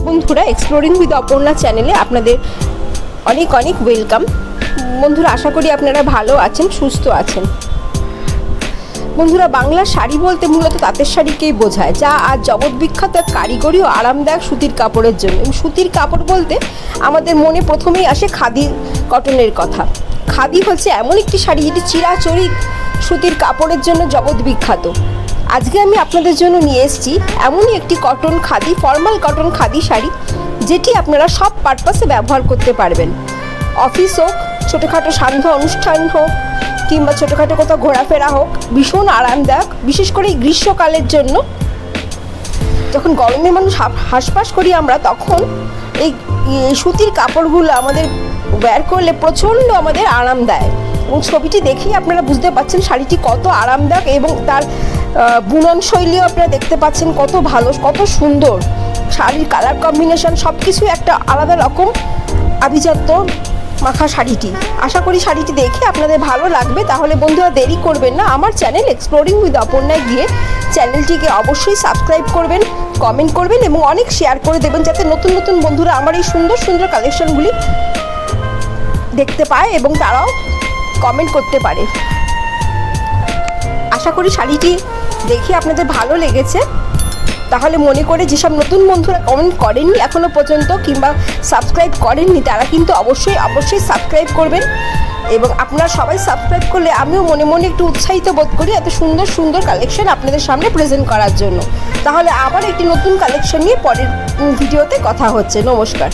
বন্ধুরা, exploring with Aparna চ্যানেলে আপনাদের অনেক অনেক ওয়েলকাম। বন্ধুরা, আশা করি আপনারা ভালো আছেন, সুস্থ আছেন। বন্ধুরা, বাংলা শাড়ি বলতে মূলত তাঁতের শাড়িকেই বোঝায়, যা আজ জগৎ বিখ্যাত এক কারিগরি ও আরামদায়ক সুতির কাপড়ের জন্য। এবং সুতির কাপড় বলতে আমাদের মনে প্রথমেই আসে খাদি কটনের কথা। খাদি হচ্ছে এমন একটি শাড়ি যেটি চিরাচরিত সুতির কাপড়ের জন্য জগৎ বিখ্যাত। আজকে আমি আপনাদের জন্য নিয়ে এসেছি এমনই একটি cotton khadi, formal cotton khadi sari, যেটি আপনারা সব পারপাসে ব্যবহার করতে পারবেন। অফিস হোক, ছোটোখাটো সান্ধ্য অনুষ্ঠান হোক, কিংবা ছোটোখাটো কোথাও ঘোরাফেরা হোক, ভীষণ আরামদায়ক। বিশেষ করে এই গ্রীষ্মকালের জন্য, যখন গরমে মানুষ হাঁসফাঁস করি আমরা, তখন এই সুতির কাপড়গুলো আমাদের ওয়্যার করলে প্রচণ্ড আমাদের আরাম দেয়। এবং ছবিটি দেখেই আপনারা বুঝতে পারছেন শাড়িটি কত আরামদায়ক, এবং তার বুনন শৈলীও আপনারা দেখতে পাচ্ছেন কত ভালো, কত সুন্দর। শাড়ির কালার কম্বিনেশন সব কিছুই একটা আলাদা রকম আভিজাত্য মাখা শাড়িটি। আশা করি শাড়িটি দেখে আপনাদের ভালো লাগবে। তাহলে বন্ধুরা, দেরি করবেন না, আমার চ্যানেল এক্সপ্লোরিং উইথ অপর্ণায় গিয়ে চ্যানেলটিকে অবশ্যই সাবস্ক্রাইব করবেন, কমেন্ট করবেন এবং অনেক শেয়ার করে দেবেন, যাতে নতুন নতুন বন্ধুরা আমার এই সুন্দর সুন্দর কালেকশনগুলি দেখতে পায় এবং তারাও কমেন্ট করতে পারে। আশা করি শাড়িটি দেখে আপনাদের ভালো লেগেছে। তাহলে মনে করে যেসব নতুন বন্ধুরা কমেন্ট করেননি এখনও পর্যন্ত, কিংবা সাবস্ক্রাইব করেননি, তারা কিন্তু অবশ্যই সাবস্ক্রাইব করবেন। এবং আপনারা সবাই সাবস্ক্রাইব করলে আমিও মনে মনে একটু উৎসাহিত বোধ করি এত সুন্দর সুন্দর কালেকশন আপনাদের সামনে প্রেজেন্ট করার জন্য। তাহলে আবার একটি নতুন কালেকশন নিয়ে পরের ভিডিওতে কথা হচ্ছে। নমস্কার।